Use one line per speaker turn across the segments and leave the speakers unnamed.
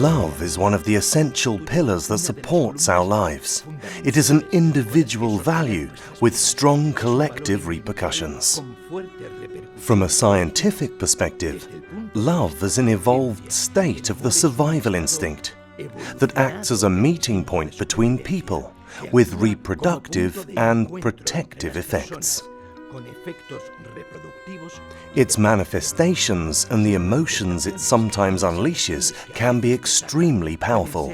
Love is one of the essential pillars that supports our lives. It is an individual value with strong collective repercussions. From a scientific perspective, love is an evolved state of the survival instinct that acts as a meeting point between people with reproductive and protective effects. Its manifestations and the emotions it sometimes unleashes can be extremely powerful.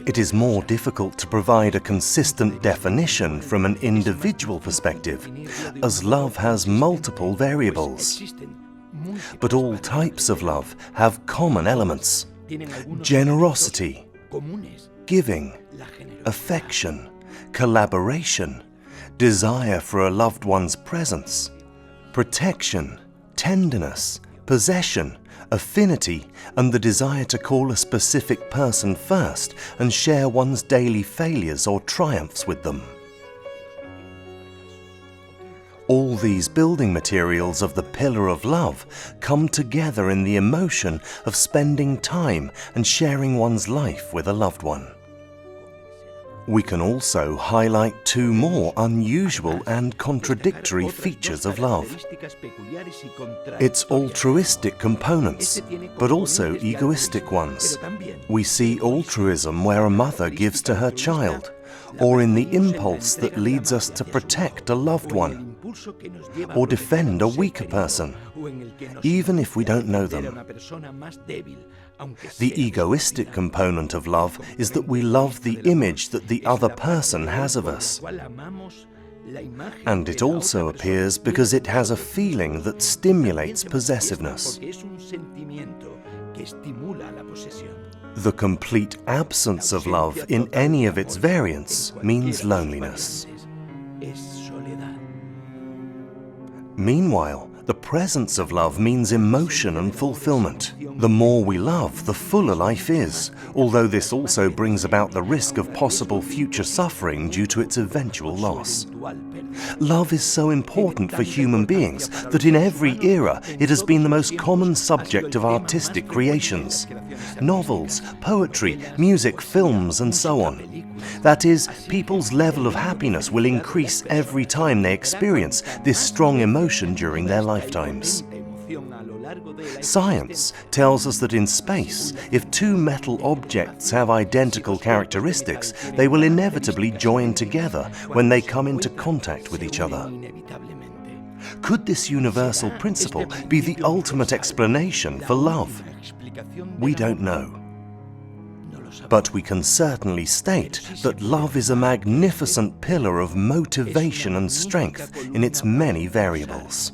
It is more difficult to provide a consistent definition from an individual perspective, as love has multiple variables. But all types of love have common elements: generosity, giving, affection, collaboration, desire for a loved one's presence, protection, tenderness, possession, affinity, and the desire to call a specific person first and share one's daily failures or triumphs with them. All these building materials of the pillar of love come together in the emotion of spending time and sharing one's life with a loved one. We can also highlight two more unusual and contradictory features of love: its altruistic components, but also egoistic ones. We see altruism where a mother gives to her child, or in the impulse that leads us to protect a loved one, or defend a weaker person, even if we don't know them. The egoistic component of love is that we love the image that the other person has of us. And it also appears because it has a feeling that stimulates possessiveness. The complete absence of love in any of its variants means loneliness. Meanwhile, the presence of love means emotion and fulfillment. The more we love, the fuller life is, although this also brings about the risk of possible future suffering due to its eventual loss. Love is so important for human beings that in every era it has been the most common subject of artistic creations. Novels, poetry, music, films, and so on. That is, people's level of happiness will increase every time they experience this strong emotion during their lifetimes. Science tells us that in space, if two metal objects have identical characteristics, they will inevitably join together when they come into contact with each other. Could this universal principle be the ultimate explanation for love? We don't know. But we can certainly state that love is a magnificent pillar of motivation and strength in its many variables.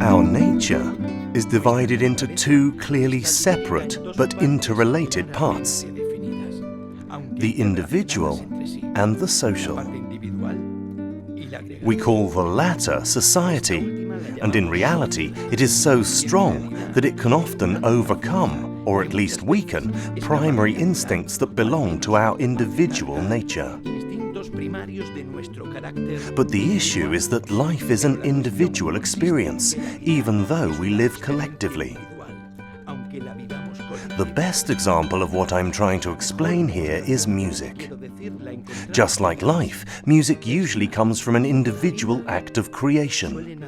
Our nature is divided into two clearly separate but interrelated parts: the individual and the social. We call the latter society, and in reality it is so strong that it can often overcome, or at least weaken, primary instincts that belong to our individual nature. But the issue is that life is an individual experience, even though we live collectively. The best example of what I'm trying to explain here is music. Just like life, music usually comes from an individual act of creation.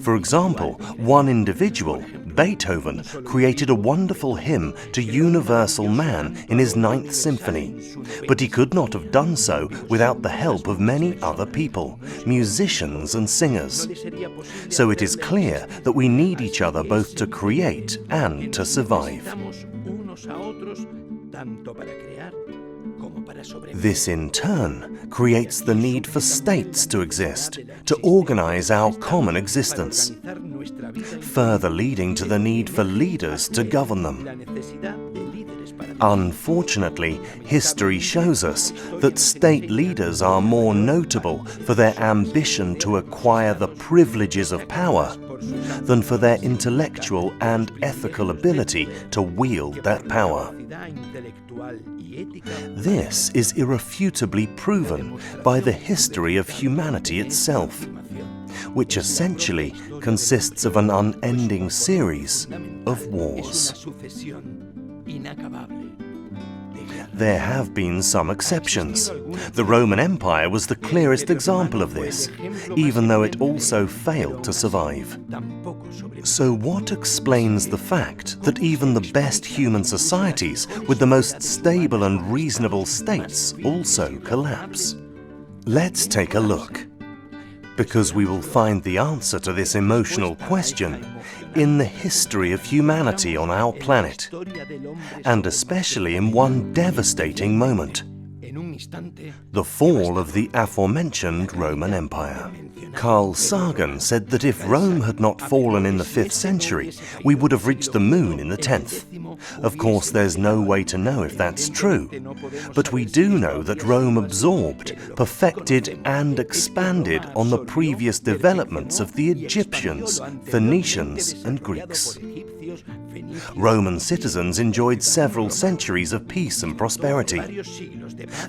For example, one individual, Beethoven, created a wonderful hymn to universal man in his 9th Symphony, but he could not have done so without the help of many other people, musicians and singers. So it is clear that we need each other both to create and to survive. This in turn creates the need for states to exist, to organize our common existence, further leading to the need for leaders to govern them. Unfortunately, history shows us that state leaders are more notable for their ambition to acquire the privileges of power than for their intellectual and ethical ability to wield that power. This is irrefutably proven by the history of humanity itself, which essentially consists of an unending series of wars. There have been some exceptions. The Roman Empire was the clearest example of this, even though it also failed to survive. So what explains the fact that even the best human societies with the most stable and reasonable states also collapse? Let's take a look, because we will find the answer to this emotional question in the history of humanity on our planet, and especially in one devastating moment: the fall of the aforementioned Roman Empire. Carl Sagan said that if Rome had not fallen in the 5th century, we would have reached the moon in the 10th. Of course, there's no way to know if that's true, but we do know that Rome absorbed, perfected, and expanded on the previous developments of the Egyptians, Phoenicians, and Greeks. Roman citizens enjoyed several centuries of peace and prosperity.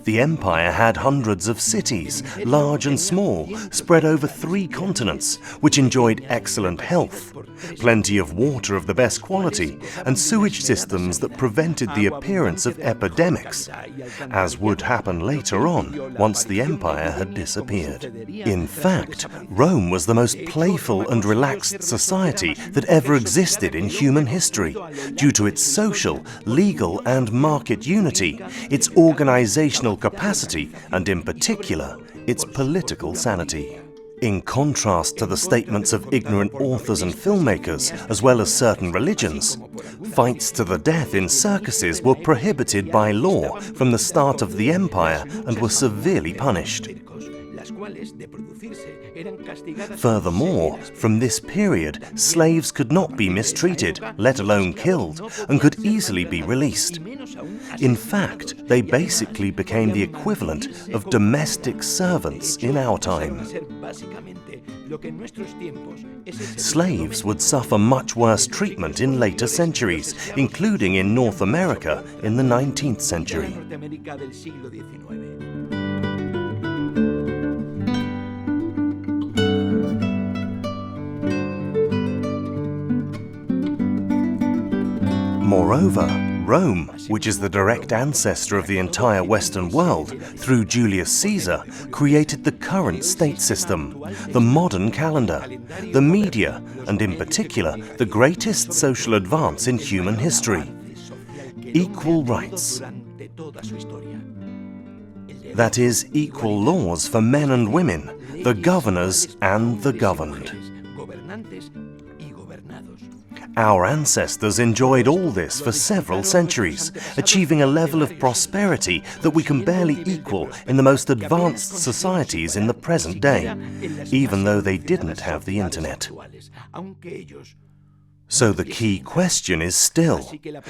The empire had hundreds of cities, large and small, spread over 3 continents, which enjoyed excellent health, plenty of water of the best quality, and sewage systems that prevented the appearance of epidemics, as would happen later on once the empire had disappeared. In fact, Rome was the most playful and relaxed society that ever existed in human history, due to its social, legal, and market unity, its organizational capacity, and in particular, its political sanity. In contrast to the statements of ignorant authors and filmmakers, as well as certain religions, fights to the death in circuses were prohibited by law from the start of the empire and were severely punished. Furthermore, from this period, slaves could not be mistreated, let alone killed, and could easily be released. In fact, they basically became the equivalent of domestic servants in our time. Slaves would suffer much worse treatment in later centuries, including in North America in the 19th century. Moreover, Rome, which is the direct ancestor of the entire Western world, through Julius Caesar, created the current state system, the modern calendar, the media, and in particular, the greatest social advance in human history: equal rights. That is, equal laws for men and women, the governors and the governed. Our ancestors enjoyed all this for several centuries, achieving a level of prosperity that we can barely equal in the most advanced societies in the present day, even though they didn't have the internet. So the key question is still,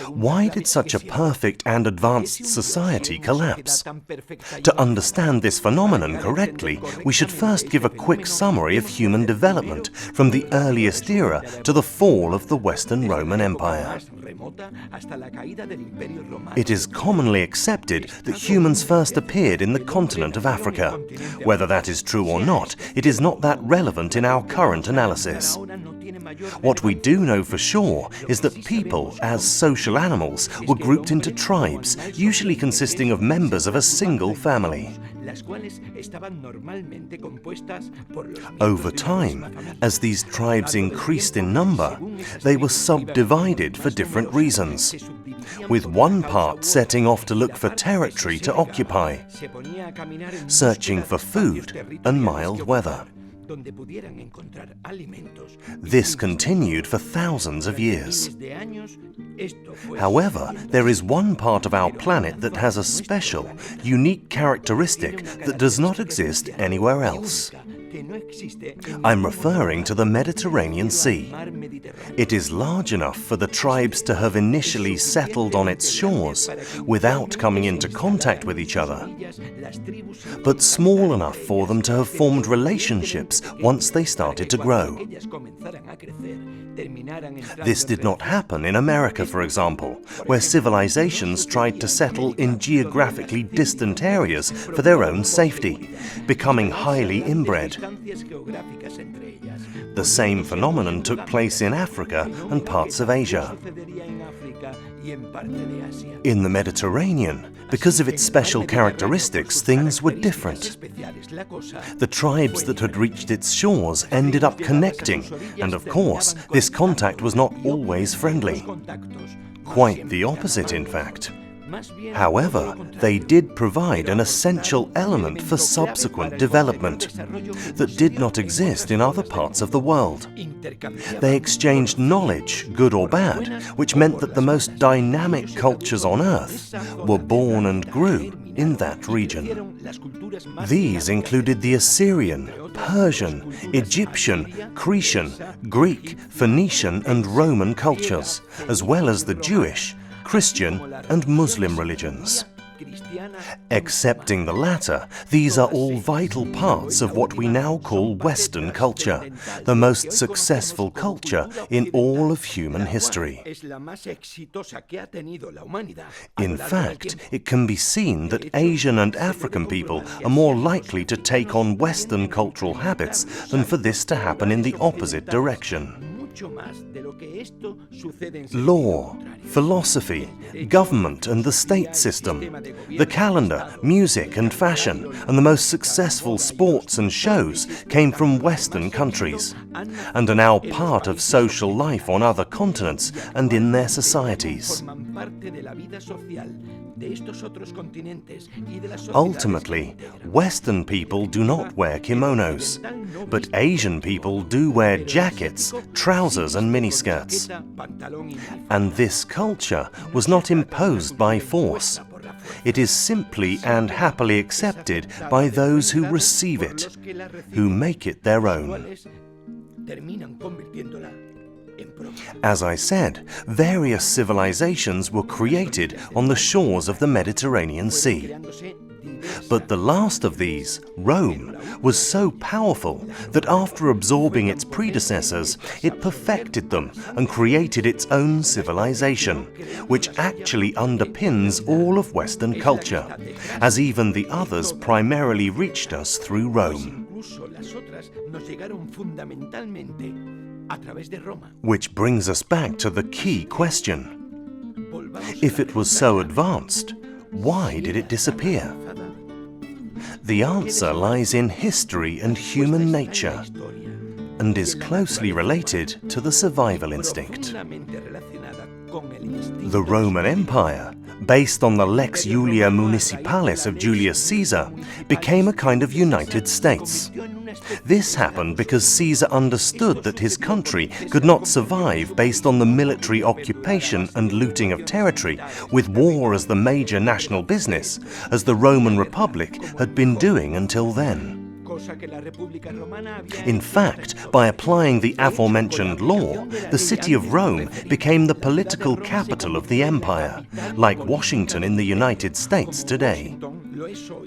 why did such a perfect and advanced society collapse? To understand this phenomenon correctly, we should first give a quick summary of human development from the earliest era to the fall of the Western Roman Empire. It is commonly accepted that humans first appeared in the continent of Africa. Whether that is true or not, it is not that relevant in our current analysis. What we do know for sure is that people, as social animals, were grouped into tribes, usually consisting of members of a single family. Over time, as these tribes increased in number, they were subdivided for different reasons, with one part setting off to look for territory to occupy, searching for food and mild weather. This continued for thousands of years. However, there is one part of our planet that has a special, unique characteristic that does not exist anywhere else. I'm referring to the Mediterranean Sea. It is large enough for the tribes to have initially settled on its shores without coming into contact with each other, but small enough for them to have formed relationships once they started to grow. This did not happen in America, for example, where civilizations tried to settle in geographically distant areas for their own safety, becoming highly inbred. The same phenomenon took place in Africa and parts of Asia. In the Mediterranean, because of its special characteristics, things were different. The tribes that had reached its shores ended up connecting, and of course, this contact was not always friendly. Quite the opposite, in fact. However, they did provide an essential element for subsequent development that did not exist in other parts of the world. They exchanged knowledge, good or bad, which meant that the most dynamic cultures on Earth were born and grew in that region. These included the Assyrian, Persian, Egyptian, Cretan, Greek, Phoenician and Roman cultures, as well as the Jewish, Christian and Muslim religions. Excepting the latter, these are all vital parts of what we now call Western culture, the most successful culture in all of human history. In fact, it can be seen that Asian and African people are more likely to take on Western cultural habits than for this to happen in the opposite direction. Law, philosophy, government and the state system, the calendar, music and fashion, and the most successful sports and shows came from Western countries, and are now part of social life on other continents and in their societies. Ultimately, Western people do not wear kimonos, but Asian people do wear jackets, trousers and miniskirts. And this culture was not imposed by force. It is simply and happily accepted by those who receive it, who make it their own. As I said, various civilizations were created on the shores of the Mediterranean Sea. But the last of these, Rome, was so powerful that after absorbing its predecessors, it perfected them and created its own civilization, which actually underpins all of Western culture, as even the others primarily reached us through Rome. Which brings us back to the key question. If it was so advanced, why did it disappear? The answer lies in history and human nature, and is closely related to the survival instinct. The Roman Empire, based on the Lex Julia Municipalis of Julius Caesar, became a kind of United States. This happened because Caesar understood that his country could not survive based on the military occupation and looting of territory, with war as the major national business, as the Roman Republic had been doing until then. In fact, by applying the aforementioned law, the city of Rome became the political capital of the empire, like Washington in the United States today.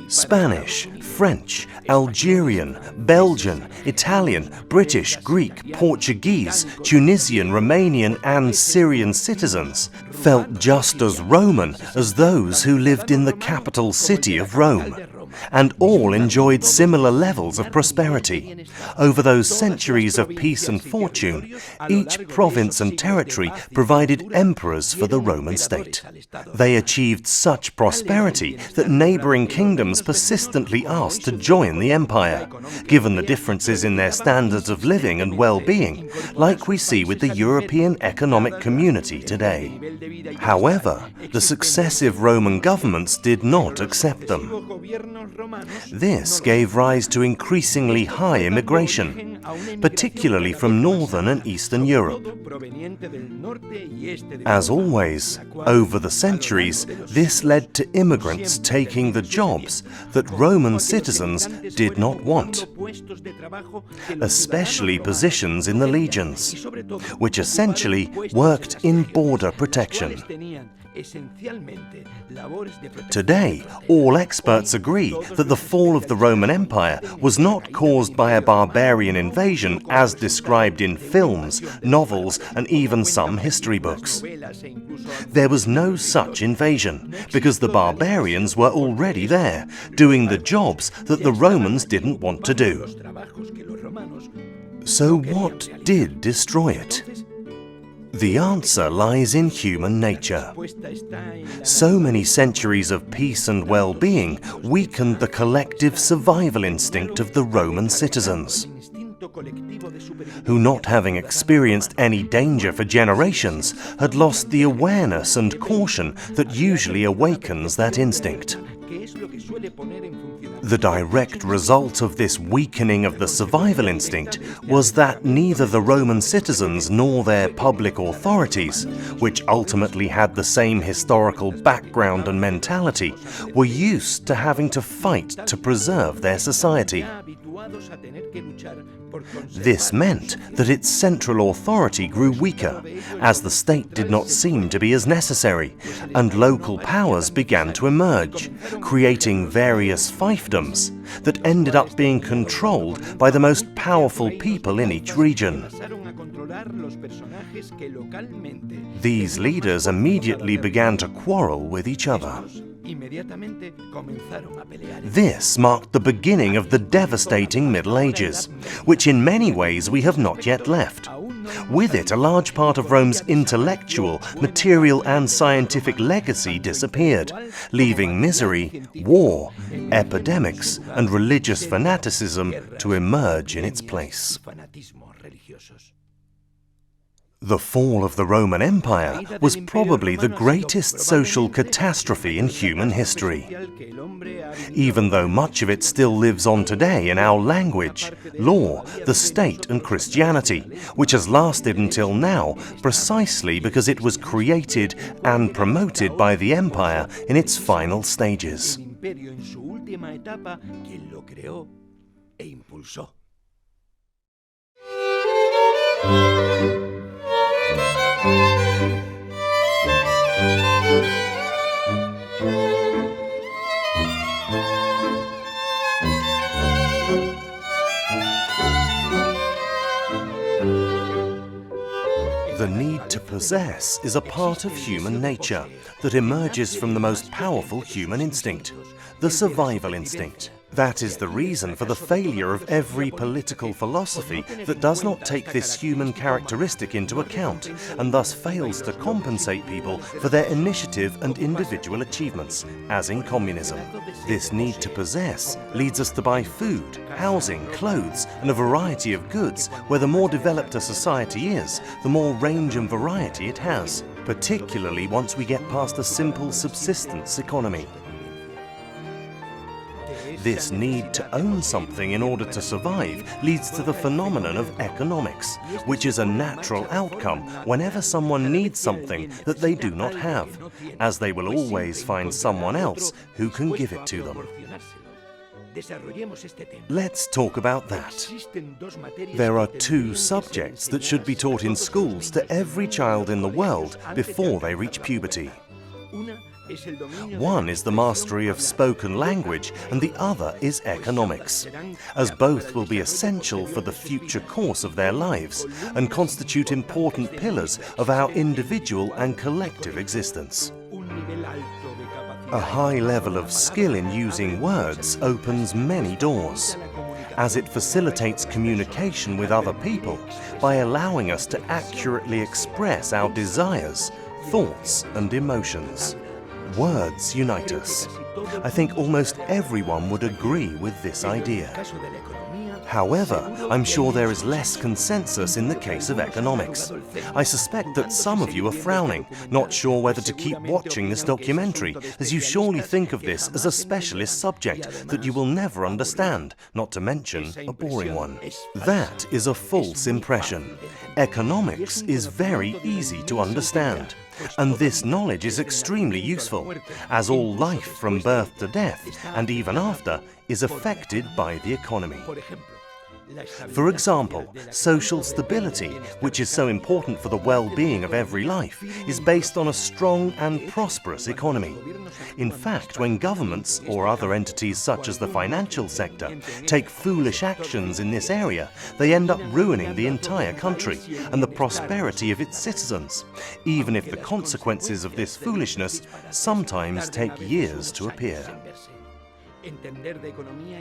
Spanish, French, Algerian, Belgian, Italian, British, Greek, Portuguese, Tunisian, Romanian and Syrian citizens felt just as Roman as those who lived in the capital city of Rome, and all enjoyed similar levels of prosperity. Over those centuries of peace and fortune, each province and territory provided emperors for the Roman state. They achieved such prosperity that neighboring kingdoms persistently asked to join the empire, given the differences in their standards of living and well-being, like we see with the European Economic Community today. However, the successive Roman governments did not accept them. This gave rise to increasingly high immigration. particularly from Northern and Eastern Europe. As always, over the centuries, this led to immigrants taking the jobs that Roman citizens did not want, especially positions in the legions, which essentially worked in border protection. Today, all experts agree that the fall of the Roman Empire was not caused by a barbarian invasion as described in films, novels, and even some history books. There was no such invasion, because the barbarians were already there, doing the jobs that the Romans didn't want to do. So what did destroy it? The answer lies in human nature. So many centuries of peace and well-being weakened the collective survival instinct of the Roman citizens, who, not having experienced any danger for generations, had lost the awareness and caution that usually awakens that instinct. The direct result of this weakening of the survival instinct was that neither the Roman citizens nor their public authorities, which ultimately had the same historical background and mentality, were used to having to fight to preserve their society. This meant that its central authority grew weaker, as the state did not seem to be as necessary, and local powers began to emerge, creating various fiefdoms that ended up being controlled by the most powerful people in each region. These leaders immediately began to quarrel with each other. This marked the beginning of the devastating Middle Ages, which in many ways we have not yet left. With it, a large part of Rome's intellectual, material and scientific legacy disappeared, leaving misery, war, epidemics and religious fanaticism to emerge in its place. The fall of the Roman Empire was probably the greatest social catastrophe in human history. Even though much of it still lives on today in our language, law, the state and Christianity, which has lasted until now precisely because it was created and promoted by the empire in its final stages. The need to possess is a part of human nature that emerges from the most powerful human instinct, the survival instinct. That is the reason for the failure of every political philosophy that does not take this human characteristic into account and thus fails to compensate people for their initiative and individual achievements, as in communism. This need to possess leads us to buy food, housing, clothes, and a variety of goods where the more developed a society is, the more range and variety it has, particularly once we get past a simple subsistence economy. This need to own something in order to survive leads to the phenomenon of economics, which is a natural outcome whenever someone needs something that they do not have, as they will always find someone else who can give it to them. Let's talk about that. There are two subjects that should be taught in schools to every child in the world before they reach puberty. One is the mastery of spoken language and the other is economics, as both will be essential for the future course of their lives and constitute important pillars of our individual and collective existence. A high level of skill in using words opens many doors, as it facilitates communication with other people by allowing us to accurately express our desires, thoughts and emotions. Words unite us. I think almost everyone would agree with this idea. However, I'm sure there is less consensus in the case of economics. I suspect that some of you are frowning, not sure whether to keep watching this documentary, as you surely think of this as a specialist subject that you will never understand, not to mention a boring one. That is a false impression. Economics is very easy to understand. And this knowledge is extremely useful, as all life from birth to death, and even after, is affected by the economy. For example, social stability, which is so important for the well-being of every life, is based on a strong and prosperous economy. In fact, when governments, or other entities such as the financial sector, take foolish actions in this area, they end up ruining the entire country and the prosperity of its citizens, even if the consequences of this foolishness sometimes take years to appear.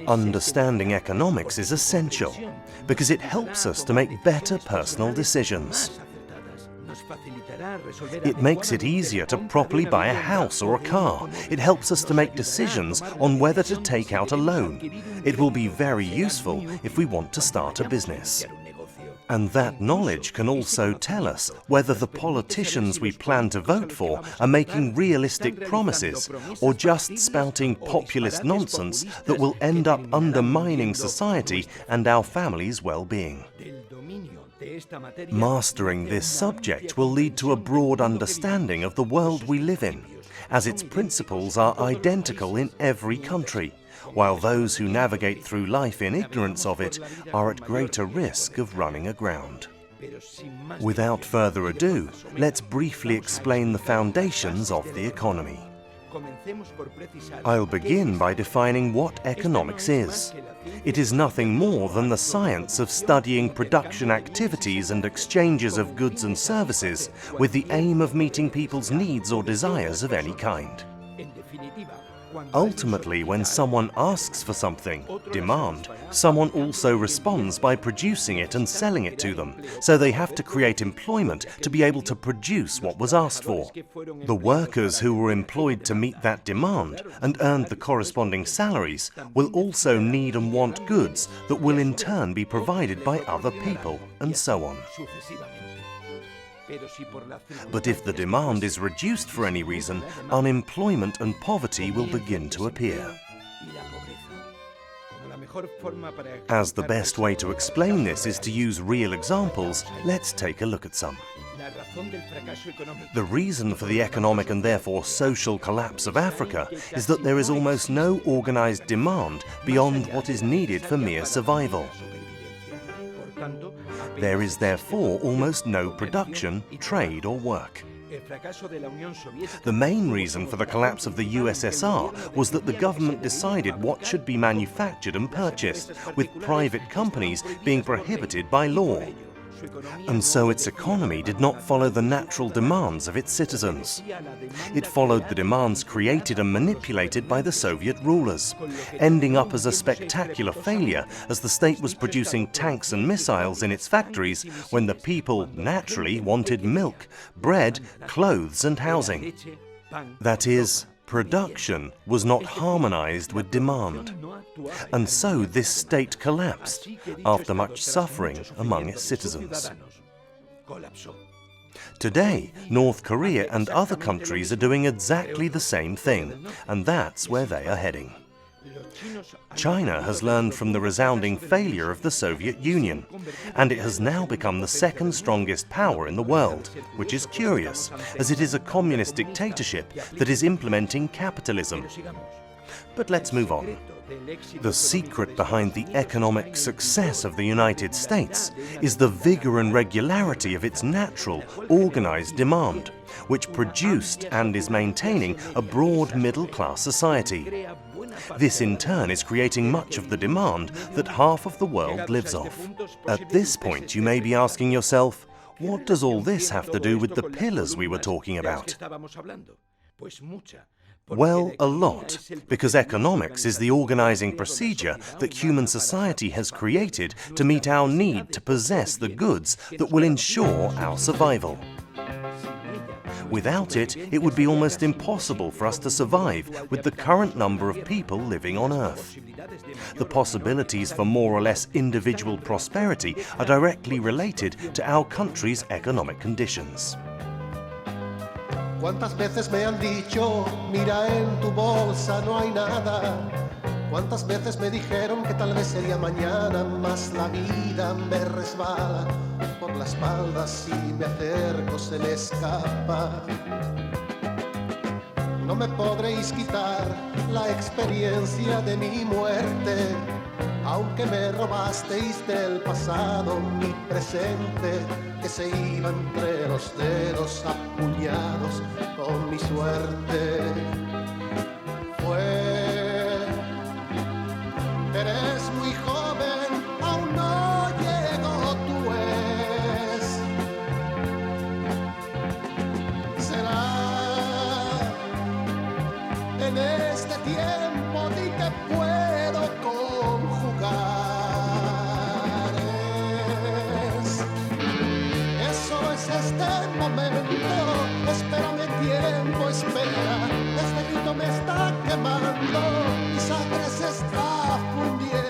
Understanding economics is essential because it helps us to make better personal decisions. It makes it easier to properly buy a house or a car. It helps us to make decisions on whether to take out a loan. It will be very useful if we want to start a business. And that knowledge can also tell us whether the politicians we plan to vote for are making realistic promises or just spouting populist nonsense that will end up undermining society and our family's well-being. Mastering this subject will lead to a broad understanding of the world we live in, as its principles are identical in every country, while those who navigate through life in ignorance of it are at greater risk of running aground. Without further ado, let's briefly explain the foundations of the economy. I'll begin by defining what economics is. It is nothing more than the science of studying production activities and exchanges of goods and services with the aim of meeting people's needs or desires of any kind. Ultimately, when someone asks for something, demand, someone also responds by producing it and selling it to them, so they have to create employment to be able to produce what was asked for. The workers who were employed to meet that demand and earned the corresponding salaries will also need and want goods that will in turn be provided by other people, and so on. But if the demand is reduced for any reason, unemployment and poverty will begin to appear. As the best way to explain this is to use real examples, let's take a look at some. The reason for the economic and therefore social collapse of Africa is that there is almost no organized demand beyond what is needed for mere survival. There is therefore almost no production, trade or work. The main reason for the collapse of the USSR was that the government decided what should be manufactured and purchased, with private companies being prohibited by law. And so its economy did not follow the natural demands of its citizens. It followed the demands created and manipulated by the Soviet rulers, ending up as a spectacular failure as the state was producing tanks and missiles in its factories when the people naturally wanted milk, bread, clothes and housing. That is, production was not harmonized with demand, and so this state collapsed after much suffering among its citizens. Today, North Korea and other countries are doing exactly the same thing, and that's where they are heading. China has learned from the resounding failure of the Soviet Union, and it has now become the second strongest power in the world, which is curious, as it is a communist dictatorship that is implementing capitalism. But let's move on. The secret behind the economic success of the United States is the vigor and regularity of its natural, organized demand, which produced and is maintaining a broad middle-class society. This in turn is creating much of the demand that half of the world lives off. At this point you may be asking yourself, what does all this have to do with the pillars we were talking about? Well, a lot, because economics is the organizing procedure that human society has created to meet our need to possess the goods that will ensure our survival. Without it, it would be almost impossible for us to survive with the current number of people living on Earth. The possibilities for more or less individual prosperity are directly related to our country's economic conditions.
¿Cuántas veces me han dicho, mira en tu bolsa no hay nada? ¿Cuántas veces me dijeron que tal vez sería mañana, mas la vida me resbala por la espalda, si me acerco se me escapa? No me podréis quitar la experiencia de mi muerte, aunque me robasteis del pasado mi presente, que se iba entre los dedos apuñados con mi suerte. Eres muy joven, aún no llego tu es. Será en este tiempo ni que puedo conjugar. Eso es este momento, espérame tiempo, espera. Este grito me está quemando, mi sangre se está fundiendo.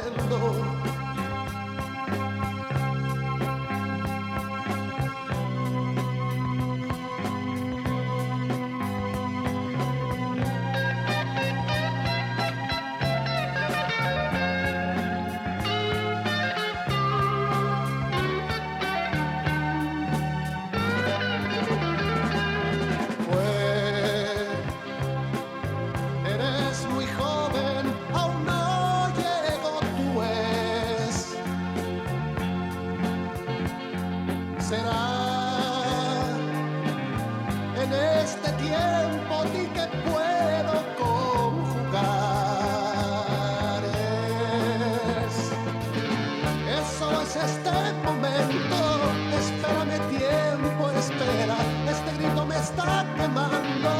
Eres muy joven, aún no llego tu es. Será en este tiempo ni que puedo conjugar. Eso es este momento, espérame tiempo, espera. Este grito me está quemando,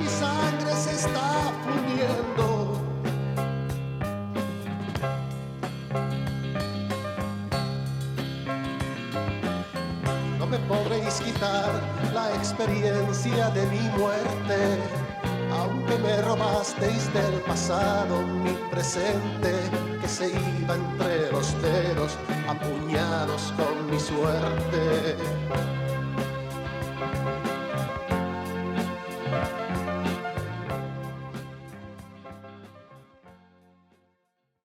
mi sangre se está fundiendo. No me podréis quitar la experiencia de mi muerte, aunque me robasteis del pasado mi presente, que se iba entre los dedos apuñados con mi suerte.